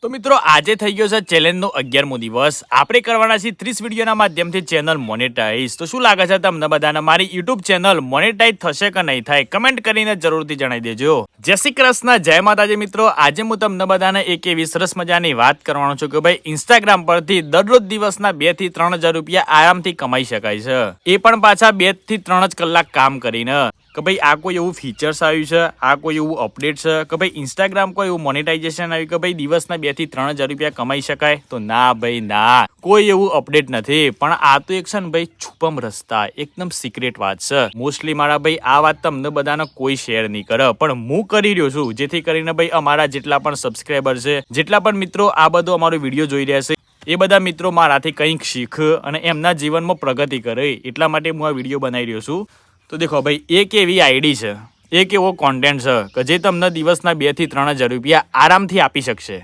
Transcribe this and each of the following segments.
તો મિત્રો આજે થઈ ગયો છે ચેલેન્જનો 11મો દિવસ. આપણે કરવાના છે 30 વિડીયોના માધ્યમથી ચેનલ મોનેટાઈઝ. તો શું લાગે છે તમને બધાને મારી યુટ્યુબ ચેનલ મોનેટાઈઝ થશે કે નહીં થાય? કમેન્ટ કરીને જરૂરથી જણાવી દેજો. જય શ્રી કૃષ્ણ, જય માતાજી મિત્રો. આજે હું તમને બધાને એક એવી સરસ મજાની વાત કરવાનો છું કે ભાઈ ઇન્સ્ટાગ્રામ પરથી દરરોજ દિવસના 2 થી 3 હજાર રૂપિયા આરામથી કમાઈ શકાય છે. એ પણ પાછા 2 થી 3 જ કલાક કામ કરીને. કે ભાઈ આ કોઈ એવું ફીચર્સ આવ્યું છે, આ કોઈ એવું અપડેટ છે કે ભાઈ ઇન્સ્ટાગ્રામ કોઈ એવું મોનેટાઇઝેશન આવ્યું કે ભાઈ દિવસના 2 થી 3 હજાર રૂપિયા કમાઈ શકાય? તો ના ભાઈ ના, કોઈ એવું અપડેટ નથી. પણ આ તો એક છે ને ભાઈ છુપમ રસ્તા, એકદમ સિક્રેટ વાત છે. મોસ્ટલી મારા ભાઈ આ વાત તમને બધાને કોઈ શેર નહીં કરે, પણ હું કરી રહ્યો છું જેથી કરીને ભાઈ અમારા જેટલા પણ સબસ્ક્રાઈબર છે, જેટલા પણ મિત્રો આ બધો અમારો વિડીયો જોઈ રહ્યા છે, એ બધા મિત્રો મારાથી કંઈક શીખ અને એમના જીવનમાં પ્રગતિ કરે, એટલા માટે હું આ વિડીયો બનાવી રહ્યો છું. તો દેખો ભાઈ, એક એવી આઈડી છે, એક એવો કોન્ટેન્ટ છે કે જે તમને દિવસના 2 થી 3 હજાર રૂપિયા આરામથી આપી શકશે,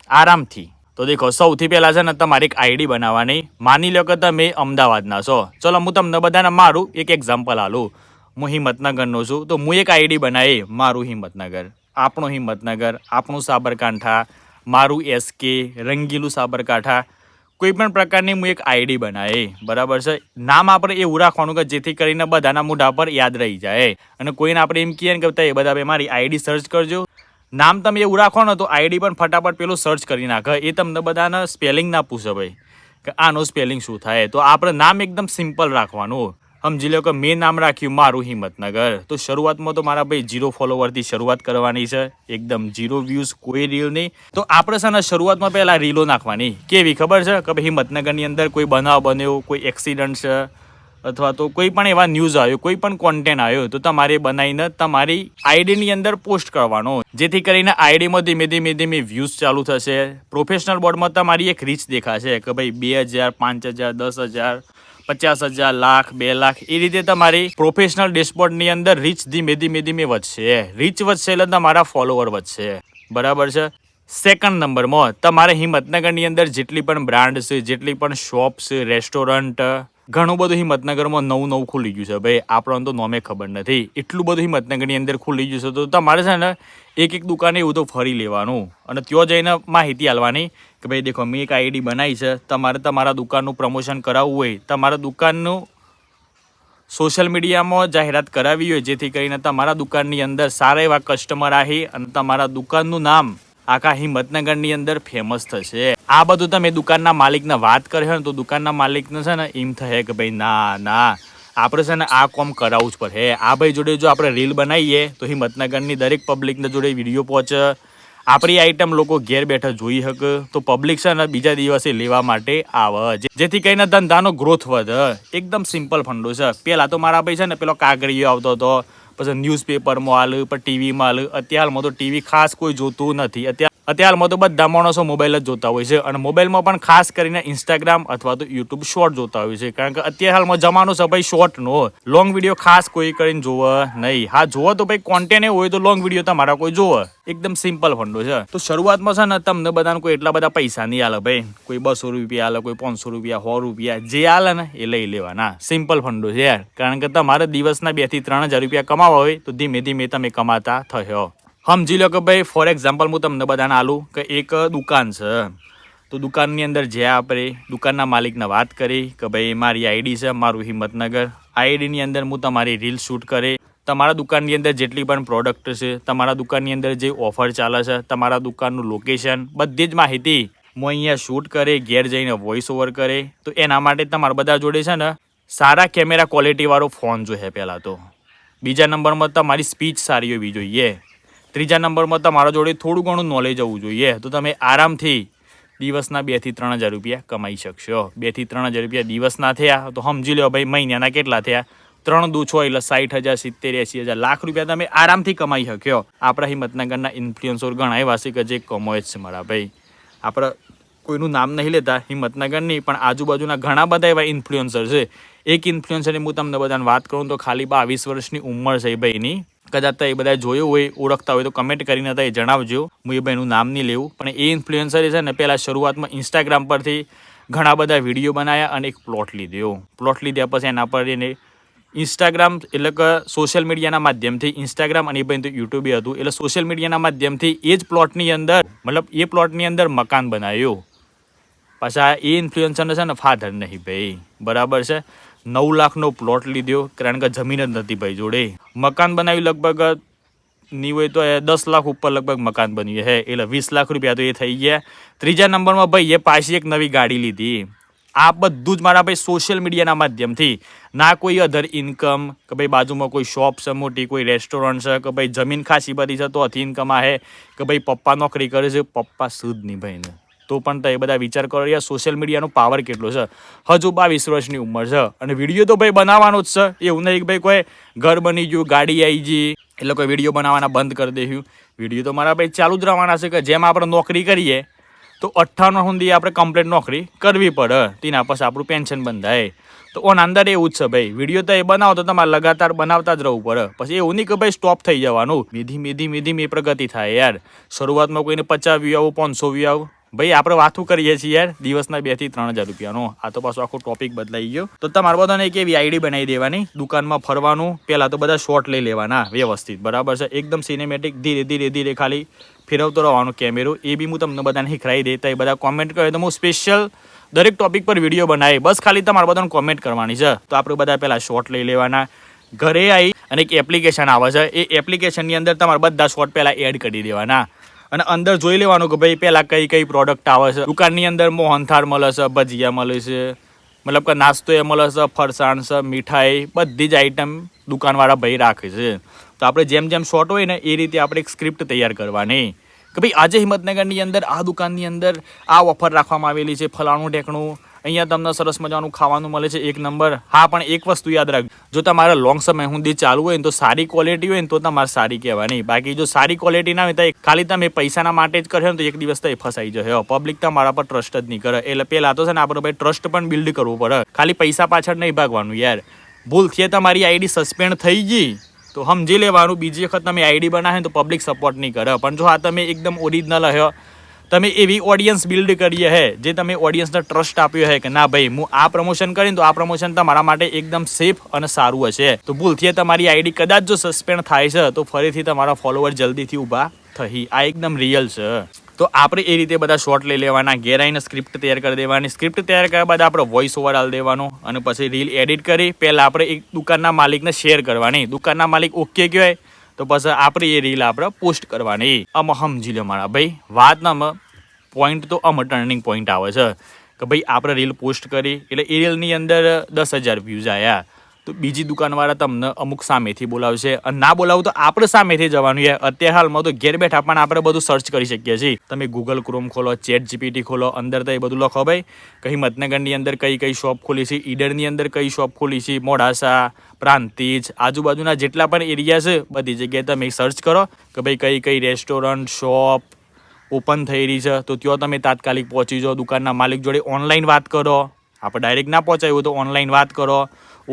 આરામથી. તો દેખો, સૌથી પહેલાં છે ને તમારે એક આઈડી બનાવવાની. માની લો કે તમે અમદાવાદના છો. ચલો હું તમને બધાને મારું એક એક્ઝામ્પલ આલું. હું હિંમતનગરનો છું, તો હું એક આઈડી બનાવી, મારું હિંમતનગર, આપણું હિંમતનગર, આપણું સાબરકાંઠા, મારું એસકે, રંગીલું સાબરકાંઠા, કોઈ પણ પ્રકારની હું એક આઈડી બનાવી. બરાબર છે? નામ આપણે એવું રાખવાનું કે જેથી કરીને બધાના મોઢા પર યાદ રહી જાય. અને કોઈને આપણે એમ કહીએ ને કે એ બધા મારી આઈડી સર્ચ કરજો, નામ તમે એવું રાખો ને તો આઈડી પણ ફટાફટ પેલું સર્ચ કરી નાખે. એ તમને બધાને સ્પેલિંગ ના પૂછે ભાઈ કે આનું સ્પેલિંગ શું થાય. તો આપણે નામ એકદમ સિમ્પલ રાખવાનું. સમજી લો કે મેં નામ રાખ્યું મારું હિંમતનગર. તો શરૂઆતમાં તો મારા ભાઈ 0 ફોલોવરથી શરૂઆત કરવાની છે, એકદમ 0 વ્યૂઝ, કોઈ રીલ નહીં. તો આપણે છે ને શરૂઆતમાં પહેલાં રીલો નાખવાની. કેવી ખબર છે કે ભાઈ હિંમતનગરની અંદર કોઈ બનાવ બન્યો, કોઈ એક્સિડન્ટ છે, અથવા તો કોઈ પણ એવા ન્યૂઝ આવ્યો, કોઈ પણ કોન્ટેન્ટ આવ્યો, તો તમારે બનાવીને તમારી આઈડીની અંદર પોસ્ટ કરવાનો, જેથી કરીને આઈડીમાં ધીમે ધીમે વ્યૂઝ ચાલુ થશે. પ્રોફેશનલ બોર્ડમાં તમારી એક રીચ દેખાશે કે ભાઈ 2000, 5000, 10,000, 50,000, લાખ, 2 લાખ, એ રીતે તમારી પ્રોફેશનલ ડેશબોર્ડની અંદર રીચ ધીમે ધીમે વધશે. રીચ વધશે એટલે તમારા ફોલોવર વધશે. બરાબર છે? સેકન્ડ નંબરમાં તમારે હિંમતનગરની અંદર જેટલી પણ બ્રાન્ડ છે, જેટલી પણ શોપ છે, રેસ્ટોરન્ટ, ઘણું બધું હિંમતનગરમાં નવું ખુલી ગયું છે ભાઈ, આપણને તો નોમે ખબર નથી. એટલું બધું હિંમતનગરની અંદર ખુલી ગયું છે. તો તમારે છે ને એક દુકાને એવું તો ફરી લેવાનું અને ત્યાં જઈને માહિતી આલવાની કે ભાઈ દેખો, મેં એક આઈડી બનાવી છે, તમારે તમારા દુકાનનું પ્રમોશન કરાવવું હોય, તમારા દુકાનનું સોશિયલ મીડિયામાં જાહેરાત કરાવી હોય, જેથી કરીને તમારા દુકાનની અંદર સારા એવા કસ્ટમર આવી અને તમારા દુકાનનું નામ આખા હિંમતનગરની અંદર ફેમસ થશે. આ બધું તમે દુકાનના માલિકને વાત કરે ને તો દુકાનના માલિકને છે ને એમ થશે કે ભાઈ ના આપણે છે ને આ કોમ કરાવવું જ પડે. આ ભાઈ જોડે જો આપણે રીલ બનાવીએ તો હિંમતનગરની દરેક પબ્લિકને જોડે વિડીયો પહોંચે, આપણી આઈટમ લોકો ઘેર બેઠા જોઈ શકે, તો પબ્લિક છે ને બીજા દિવસે લેવા માટે આવે, જેથી કરીને ધંધાનો ગ્રોથ વધે. એકદમ સિમ્પલ ફંડો છે. પહેલાં તો મારા ભાઈ છે ને પેલો કાગળિયો આવતો હતો, પછી ન્યૂઝપેપરમાં હાલ, પછી ટીવીમાં હાલ. અત્યારમાં તો ટીવી ખાસ કોઈ જોતું નથી. અત્યારમાં તો બધા માણસો મોબાઈલ જ જોતા હોય છે, અને મોબાઈલમાં પણ ખાસ કરીને ઇન્સ્ટાગ્રામ અથવા તો યુટ્યુબ શોર્ટ જોતા હોય છે. કારણ કે અત્યારે હાલમાં જમાનો છે ભાઈ શોર્ટનો. લોંગ વિડીયો ખાસ કોઈ કરીને જોવે નહીં. હા, જોવો તો ભાઈ કોન્ટેન્ટ એવું હોય તો લોંગ વિડીયો તમારા કોઈ જોવે. એકદમ સિમ્પલ ફંડો છે. તો શરૂઆતમાં છે ને તમને બધાને કોઈ એટલા બધા પૈસા નહીં આલે ભાઈ. કોઈ 200 રૂપિયા આલે, કોઈ 500 રૂપિયા, 100 રૂપિયા, જે આલે ને એ લઈ લેવાના. સિમ્પલ ફંડો છે યાર. કારણ કે તમારે દિવસના 2 થી 3 હજાર રૂપિયા કમાવા હોય તો ધીમે ધીમે તમે કમાતા થયો. સમજી લો કે ભાઈ ફોર એક્ઝામ્પલ હું તમને બધાને આલું કે એક દુકાન છે, તો દુકાનની અંદર જ્યાં આપણે દુકાનના માલિકને વાત કરી કે ભાઈ મારી આઈડી છે, મારું હિંમતનગર. આઈડીની અંદર હું તમારી રીલ શૂટ કરે, તમારા દુકાનની અંદર જેટલી પણ પ્રોડક્ટ છે, તમારા દુકાનની અંદર જે ઓફર ચાલે છે, તમારા દુકાનનું લોકેશન, બધી જ માહિતી હું અહીંયા શૂટ કરે, ઘેર જઈને વોઇસ ઓવર કરે. તો એના માટે તમારા બધા જોડે છે ને સારા કેમેરા ક્વોલિટીવાળો ફોન જોઈએ પહેલાં તો. બીજા નંબરમાં તમારી સ્પીચ સારી હોવી જોઈએ. ત્રીજા નંબરમાં તમારા જોડે થોડું ઘણું નોલેજ હોવું જોઈએ. તો તમે આરામથી દિવસના 2 થી 3 હજાર રૂપિયા કમાઈ શકશો. 2 થી 3 હજાર રૂપિયા દિવસના થયા તો સમજી લો ભાઈ મહિનાના કેટલા થયા? 3 દુ 6 એટલે 60,000, 70,000, 80,000, લાખ રૂપિયા તમે આરામથી કમાઈ શક્યો. આપણા હિંમતનગરના ઇન્ફ્લુઅન્સર ઘણા એવા છે કે જે કમાય જ છે મારા ભાઈ. આપણે કોઈનું નામ નહીં લેતા હિંમતનગરની, પણ આજુબાજુના ઘણા બધા એવા ઇન્ફ્લુઅન્સર છે. એક ઇન્ફ્લુઅન્સરની હું તમને બધાને વાત કરું તો ખાલી 22 વર્ષની ઉંમર છે એ ભાઈની. કદાચ એ બધા જોયું હોય, ઓળખતા હોય તો કમેન્ટ કરીને એ જણાવજો. હું એ ભાઈનું નામ નહીં લેવું, પણ એ ઇન્ફ્લુએન્સર છે ને પહેલાં શરૂઆતમાં ઇન્સ્ટાગ્રામ પરથી ઘણા બધા વિડીયો બનાવ્યા અને એક પ્લોટ લીધો. પ્લોટ લીધા પછી એના પર એને ઇન્સ્ટાગ્રામ એટલે કે સોશિયલ મીડિયાના માધ્યમથી ઇન્સ્ટાગ્રામ અને એ ભાઈ તો યુટ્યુબે હતું એટલે સોશિયલ મીડિયાના માધ્યમથી એ જ પ્લોટની અંદર મતલબ એ પ્લોટની અંદર મકાન બનાવ્યું. પાછા એ ઇન્ફ્લુએન્સરને છે ને ફાધર નહીં ભાઈ, બરાબર છે. 9 લાખનો પ્લોટ લીધો કારણ કે જમીન જ નથી ભાઈ જોડે. મકાન બનાવ્યું લગભગ નહીં હોય તો 10 લાખ ઉપર લગભગ મકાન બન્યું છે એટલે 20 લાખ રૂપિયા તો એ થઈ ગયા. ત્રીજા નંબરમાં ભાઈ એ પાછી એક નવી ગાડી લીધી. આ બધું જ મારા ભાઈ સોશિયલ મીડિયાના માધ્યમથી, ના કોઈ અધર ઇન્કમ કે ભાઈ બાજુમાં કોઈ શોપ છે મોટી, કોઈ રેસ્ટોરન્ટ છે કે ભાઈ જમીન ખાસી બધી છે તો અથી ઇન્કમ આવે કે ભાઈ પપ્પા નોકરી કરે છે, પપ્પા શુદ્ધ નહીં ભાઈને તો પણ તો એ બધા વિચાર કરો યાર સોશિયલ મીડિયાનો પાવર કેટલો છે. હજુ 22 વર્ષની ઉંમર છે અને વિડીયો તો ભાઈ બનાવવાનો જ છે. એવું નહીં કે ભાઈ કોઈ ઘર બની ગયું, ગાડી આવી ગઈ એટલે કોઈ વિડીયો બનાવવાના બંધ કરી દેવું. વિડીયો તો મારા ભાઈ ચાલુ જ રહેવાના છે કે જેમ આપણે નોકરી કરીએ તો 58 સુધી આપણે કમ્પ્લીટ નોકરી કરવી પડે, તેના પછી આપણું પેન્શન બંધાય. તો ઓન અંદર એવું જ છે ભાઈ, વિડીયો તો એ બનાવો તો તમારે લગાતાર બનાવતા જ રહેવું પડે. પછી એવું નહીં કે ભાઈ સ્ટોપ થઈ જવાનું, મીધી પ્રગતિ થાય યાર. શરૂઆતમાં કોઈને 50 વ્યૂ આવું, 500 વ્યૂ આવું, ભાઈ આપણે વાતું કરીએ છીએ યાર દિવસના 2 થી 3 હજાર રૂપિયાનો. આ તો પાછો આખો ટોપિક બદલાઈ ગયો. તો તમારે બધાને એક એવી આઈડી બનાવી દેવાની, દુકાનમાં ફરવાનું, પહેલાં તો બધા શોર્ટ લઈ લેવાના વ્યવસ્થિત, બરાબર છે, એકદમ સિનેમેટિક, ધીરે ખાલી ફેરવતો રહેવાનો કેમેરો. એ બી હું તમને બધાને શીખવાડી દેતા. એ બધા કોમેન્ટ કરે તો હું સ્પેશિયલ દરેક ટોપિક પર વિડીયો બનાવી, બસ ખાલી તમારે બધાને કોમેન્ટ કરવાની છે. તો આપણે બધા પહેલાં શોર્ટ લઈ લેવાના. ઘરે આવી અને એક એપ્લિકેશન આવે છે, એ એપ્લિકેશનની અંદર તમારે બધા શોર્ટ પહેલાં એડ કરી દેવાના અને અંદર જોઈ લેવાનું કે ભાઈ પહેલાં કઈ પ્રોડક્ટ આવે છે. દુકાનની અંદર મોહનથાળ મળે છે, ભજીયા મળે છે, મતલબ કે નાસ્તો એ મળે છે, ફરસાણ છે, મીઠાઈ, બધી જ આઈટમ દુકાનવાળા ભાઈ રાખે છે. તો આપણે જેમ શોર્ટ હોય ને એ રીતે આપણે એક સ્ક્રિપ્ટ તૈયાર કરવાની કે ભાઈ આજે હિંમતનગરની અંદર આ દુકાનની અંદર આ ઓફર રાખવામાં આવેલી છે, ફલાણું ઢેકણું, અહીંયા તમને સરસ મજાનું ખાવાનું મળે છે 1 નંબર. હા પણ એક વસ્તુ યાદ રાખજો, જો તમારે લોંગ સમય સુધી ચાલુ હોય ને તો સારી ક્વોલિટી હોય ને તો તમારે સારી કહેવાની. બાકી જો સારી ક્વોલિટી ના હોય તો ખાલી તમે પૈસાના માટે જ કરશો ને તો એક દિવસ તો એ ફસાઈ જશે. પબ્લિક તમારા પર ટ્રસ્ટ જ નહીં કરે. એટલે પહેલાં તો છે ને આપણે ભાઈ ટ્રસ્ટ પણ બિલ્ડ કરવું પડે, ખાલી પૈસા પાછળ નહીં ભાગવાનું યાર. ભૂલથી તમારી આઈડી સસ્પેન્ડ થઈ ગઈ તો સમજી લેવાનું, બીજી વખત તમે આઈડી બનાવે તો પબ્લિક સપોર્ટ નહીં કરે. પણ જો આ તમે એકદમ ઓરિજિનલ હો, તમે એવી ઓડિયન્સ બિલ્ડ કરીએ હે જે તમે ઓડિયન્સને ટ્રસ્ટ આપ્યો હે કે ના ભાઈ હું આ પ્રમોશન કરીને તો આ પ્રમોશન તમારા માટે એકદમ સેફ અને સારું હશે, તો ભૂલથી તમારી આઈડી કદાચ જો સસ્પેન્ડ થાય છે તો ફરીથી તમારા ફોલોવર જલ્દીથી ઊભા થઈ. આ એકદમ રિયલ છે. તો આપણે એ રીતે બધા શોર્ટ લઈ લેવાના, ઘેર આવીને સ્ક્રિપ્ટ તૈયાર કરી દેવાની. સ્ક્રિપ્ટ તૈયાર કર્યા બાદ આપણે વોઇસ ઓવર આલ દેવાનો અને પછી રીલ એડિટ કરી પહેલાં આપણે એક દુકાનના માલિકને શેર કરવાની. દુકાનના માલિક ઓકે કહેવાય તો પછી આપણે એ રીલ આપણે પોસ્ટ કરવાની. આમાં સમજી લો મારા ભાઈ વાતના પોઈન્ટ તો આમાં ટર્નિંગ પોઈન્ટ આવે છે કે ભાઈ આપણે રીલ પોસ્ટ કરી એટલે એ રીલની અંદર 10,000 વ્યૂઝ આવ્યા તો બીજી દુકાનવાળા તમને અમુક સામેથી બોલાવશે અને ના બોલાવું તો આપણે સામેથી જવાનું યાર. અત્યારે હાલમાં તો ઘેર બેઠા પણ આપણે બધું સર્ચ કરી શકીએ છીએ. તમે ગૂગલ ક્રોમ ખોલો, ચેટ જીપીટી ખોલો, અંદર તો એ બધું લખો ભાઈ કે હિંમતનગરની અંદર કઈ શોપ ખોલી છે, ઈડરની અંદર કઈ શોપ ખોલી છે, મોડાસા, પ્રાંતિજ, આજુબાજુના જેટલા પણ એરિયા છે બધી જગ્યાએ તમે સર્ચ કરો કે ભાઈ કઈ રેસ્ટોરન્ટ, શોપ ઓપન થઈ રહી છે તો ત્યાં તમે તાત્કાલિક પહોંચી જાઓ. દુકાનના માલિક જોડે ઓનલાઈન વાત કરો, આપણે ડાયરેક્ટ ના પહોંચાયું તો ઓનલાઈન વાત કરો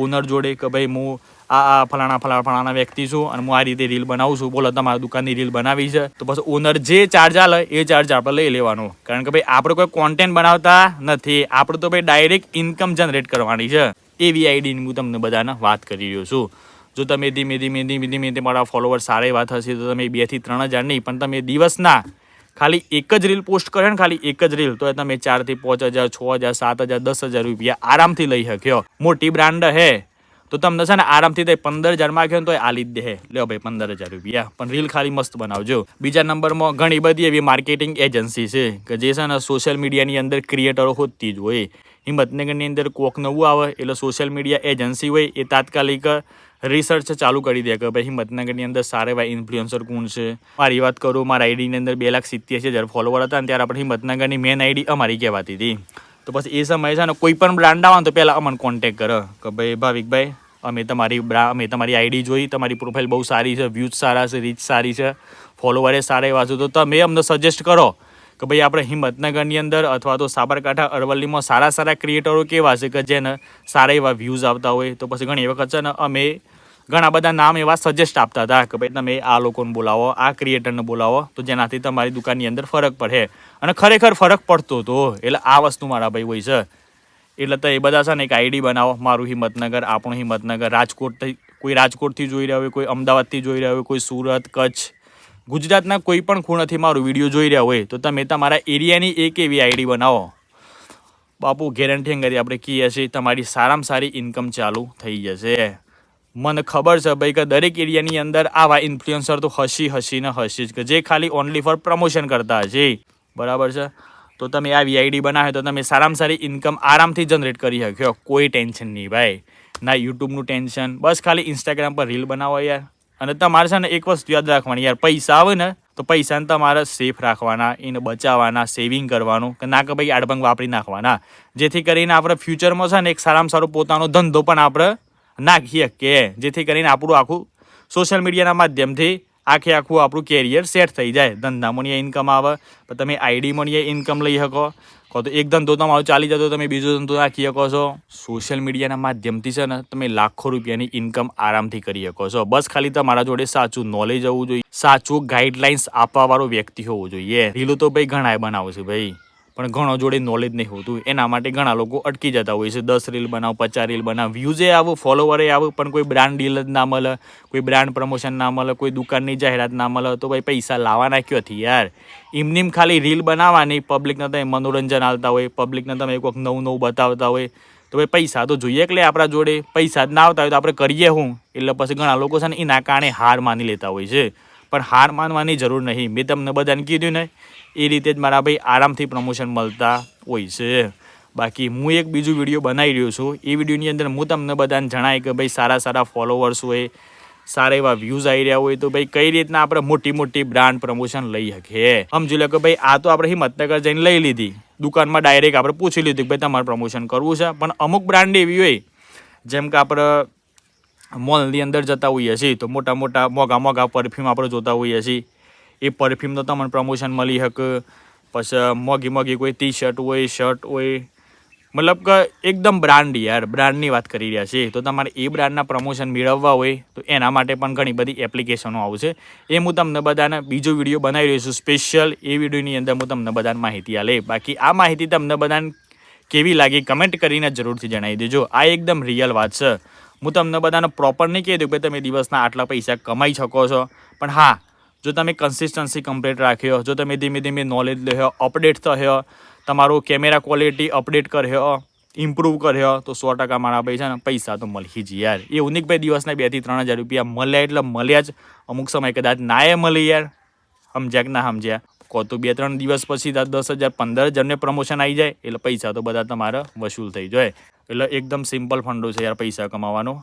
ઓનર જોડે કે ભાઈ હું આ ફલાણા વ્યક્તિ છું અને હું આ રીતે રીલ બનાવું છું, બોલો તમારા દુકાનની રીલ બનાવી છે. તો પછી ઓનર જે ચાર્જ આલે એ ચાર્જ આપણે લઈ લેવાનો, કારણ કે ભાઈ આપણે કોઈ કોન્ટેન્ટ બનાવતા નથી, આપણે તો ભાઈ ડાયરેક્ટ ઇન્કમ જનરેટ કરવાની છે. એવી આઈડીની હું તમને બધાને વાત કરી રહ્યો છું. જો તમે ધીમે તમારા ફોલોવર સારા એવા થશે તો તમે 2 થી 3 હજાર નહીં પણ તમે દિવસના ખાલી એક જ રીલ પોસ્ટ કરે ને, ખાલી એક જ રીલ તો તમે 4 થી 5 હજાર, 6 હજાર, 7 હજાર, 10 હજાર રૂપિયા આરામથી લઈ શક્યો. મોટી બ્રાન્ડ હે તો તમને છે ને આરામથી 15,000 માંગ્યો ને તો આલી જ દે, લ્યો ભાઈ 15,000 રૂપિયા, પણ રીલ ખાલી મસ્ત બનાવજો. બીજા નંબરમાં ઘણી બધી એવી માર્કેટિંગ એજન્સી છે કે જે છે ને સોશિયલ મીડિયાની અંદર ક્રિએટરો હોતી જ હોય. હિંમતનગરની અંદર કોક નવું આવે એટલે સોશિયલ મીડિયા એજન્સી હોય એ તાત્કાલિક રિસર્ચ ચાલુ કરી દે કે ભાઈ હિંમતનગરની અંદર સારા એવા ઇન્ફ્લુએન્સર કોણ છે. મારી વાત કરું, મારા આઈડીની અંદર 2,87,000 ફોલોવર હતા ને ત્યારે આપણે હિંમતનગરની મેન આઈડી અમારી કહેવાતી હતી. તો પછી એ સમયે છે ને કોઈ પણ બ્રાન્ડ આવે તો પહેલાં અમને કોન્ટેક્ટ કરો કે ભાઈ ભાવિકભાઈ અમે તમારી આઈડી જોઈ, તમારી પ્રોફાઇલ બહુ સારી છે, વ્યૂઝ સારા છે, રીચ સારી છે, ફોલોવરે સારા એવા છે, તો તમે અમને સજેસ્ટ કરો કે ભાઈ આપણે હિંમતનગરની અંદર અથવા તો સાબરકાંઠા, અરવલ્લીમાં સારા ક્રિએટરો કેવા છે કે જેને સારા એવા વ્યૂઝ આવતા હોય. તો પછી ઘણી વખત છે ને અમે ઘણા બધા નામ એવા સજેસ્ટ આપતા હતા કે ભાઈ તમે આ લોકોને બોલાવો, આ ક્રિએટરને બોલાવો તો જેનાથી તમારી દુકાનની અંદર ફરક પડે અને ખરેખર ફરક પડતો હતો. એટલે આ વસ્તુ મારા ભાઈ હોય છે એટલે તો એ બધા છે ને એક આઈડી બનાવો, મારું હિંમતનગર, આપણું હિંમતનગર, રાજકોટથી કોઈ રાજકોટથી જોઈ રહ્યા હોય, કોઈ અમદાવાદથી જોઈ રહ્યા હોય, કોઈ સુરત, કચ્છ, ગુજરાતના કોઈ પણ ખૂણાથી મારું વિડીયો જોઈ રહ્યા હોય તો તમે તમારા એરિયાની એક એવી આઈડી બનાવો, બાપુ ગેરંટી કરી આપણે કહીએ છીએ તમારી સારામાં સારી ઇન્કમ ચાલુ થઈ જશે. મને ખબર છે ભાઈ કે દરેક એરિયાની અંદર આવા ઇન્ફ્લુએન્સર તો હસી જ કે જે ખાલી ઓનલી ફોર પ્રમોશન કરતા હશે, બરાબર છે. તો તમે આવી આઈડી બનાવે તો તમે સારામાં સારી ઇન્કમ આરામથી જનરેટ કરી શક્યો, કોઈ ટેન્શન નહીં ભાઈ, ના યુટ્યુબનું ટેન્શન, બસ ખાલી ઇન્સ્ટાગ્રામ પર રીલ બનાવો યાર. અને તમારે છે ને એક વસ્તુ યાદ રાખવાની યાર, પૈસા આવે ને તો પૈસાને તમારે સેફ રાખવાના, એને બચાવવાના, સેવિંગ કરવાનું, કે ના કે ભાઈ આડબંગ વાપરી નાખવાના, જેથી કરીને આપણે ફ્યુચરમાં છે ને એક સારામાં સારો પોતાનો ધંધો પણ આપણે નાખીએ કે જેથી કરીને આપણું આખું સોશિયલ મીડિયાના માધ્યમથી આખું આપણું કેરિયર સેટ થઈ જાય. ધંધામાં ઇન્કમ આવે તો તમે આઈડીમાં ઇન્કમ લઈ શકો, તો એક ધંધો તમારો ચાલી જતો તમે બીજો ધંધો નાખી શકો છો. સોશિયલ મીડિયાના માધ્યમથી છે ને તમે લાખો રૂપિયાની ઇન્કમ આરામથી કરી શકો છો. બસ ખાલી તમારા જોડે સાચું નોલેજ હોવું જોઈએ, સાચું ગાઈડલાઇન્સ આપવાવાળો વ્યક્તિ હોવું જોઈએ. રીલો તો ભાઈ ઘણા બનાવે છે ભાઈ, પણ ઘણો જોડે નોલેજ નહીં હોતું, એના માટે ઘણા લોકો અટકી જતા હોય છે. 10 રીલ બનાવો, 50 રીલ બનાવો, વ્યૂઝે આવું, ફોલોવરે આવું, પણ કોઈ બ્રાન્ડ ડીલ જ ના મળે, કોઈ બ્રાન્ડ પ્રમોશન ના મળે, કોઈ દુકાનની જાહેરાત ના મળે, તો ભાઈ પૈસા લાવવાના ક્યાંથી યાર? એમની ખાલી રીલ બનાવવાની, પબ્લિકને તમે મનોરંજન આપતા હોય, પબ્લિકને તમે એક વખત નવું બતાવતા હોય, તો ભાઈ પૈસા તો જોઈએ. એટલે આપણા જોડે પૈસા જ ના આવતા હોય તો આપણે કરીએ શું? એટલે પછી ઘણા લોકો છે ને એના કારણે હાર માની લેતા હોય છે, પણ હાર માનવાની જરૂર નહીં. મેં તમને બધાને કીધું ને એ રીતે જ મારા ભાઈ આરામથી પ્રમોશન મળતા હોય છે. બાકી હું એક બીજું વિડીયો બનાવી રહ્યો છું, એ વિડીયોની અંદર હું તમને બધાને જણાય કે ભાઈ સારા ફોલોવર્સ હોય, સારા એવા વ્યૂઝ આવી રહ્યા હોય તો ભાઈ કઈ રીતના આપણે મોટી બ્રાન્ડ પ્રમોશન લઈ શકીએ. સમજી લો કે ભાઈ આ તો આપણે હિંમતનગર જઈને લઈ લીધી, દુકાનમાં ડાયરેક્ટ આપણે પૂછી લીધું કે ભાઈ તમારે પ્રમોશન કરવું છે. પણ અમુક બ્રાન્ડ એવી હોય, જેમ કે આપણે મોલની અંદર જતા હોઈએ છીએ તો મોટા મોંઘા પરફ્યુમ આપણે જોતા હોઈએ છીએ, એ પરફ્યુમનો તમને પ્રમોશન મળી શકે. પછી મોંઘી કોઈ ટી શર્ટ હોય, શર્ટ હોય, મતલબ કે એકદમ બ્રાન્ડ યાર, બ્રાન્ડની વાત કરી રહ્યા છીએ. તો તમારે એ બ્રાન્ડના પ્રમોશન મેળવવા હોય તો એના માટે પણ ઘણી બધી એપ્લિકેશનો આવશે. એ હું તમને બધાને બીજો વિડીયો બનાવી રહ્યો છું સ્પેશિયલ. એ વિડીયોની અંદર હું તમને બધાને માહિતી આલે. બાકી આ માહિતી તમને બધાને કેવી લાગી કમેન્ટ કરીને જરૂરથી જણાવી દેજો. આ એકદમ રિયલ વાત છે. હું તમને બધાને પ્રોપર નહીં કહી દઉં કે તમે દિવસના આટલા પૈસા કમાઈ શકો છો, પણ હા, જો તમે કન્સિસ્ટન્સી કમ્પ્લીટ રાખ્યો, જો તમે ધીમે નોલેજ લ્યો, અપડેટ થયો, તમારું કેમેરા ક્વોલિટી અપડેટ કર્યો, ઇમ્પ્રૂવ કર્યો, તો 100% મારા ભાઈ છે ને પૈસા તો મળી જ યાર. એવું નહીં ભાઈ દિવસના 2 થી 3 હજાર રૂપિયા મળ્યા એટલે મળ્યા જ, અમુક સમય કદાચ નાએ મળી યાર, સમજ્યા કે ના સમજ્યા? કહો તો 2-3 દિવસ પછી 10,000 15,000ને પ્રમોશન આવી જાય એટલે પૈસા તો બધા તમારા વસૂલ થઈ જાય. એટલે એકદમ સિમ્પલ ફંડો છે યાર પૈસા કમાવાનો.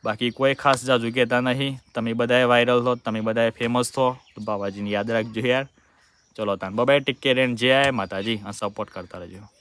બાકી કોઈ ખાસ જાજુ કહેતા નહીં. તમે બધાએ વાયરલ થો, તમે બધાએ ફેમસ થો, તો બાબાજીને યાદ રાખજો યાર. ચલો તાન બાય, ટેક કેર એન્ડ જય માતાજી. સપોર્ટ કરતા રહેજો.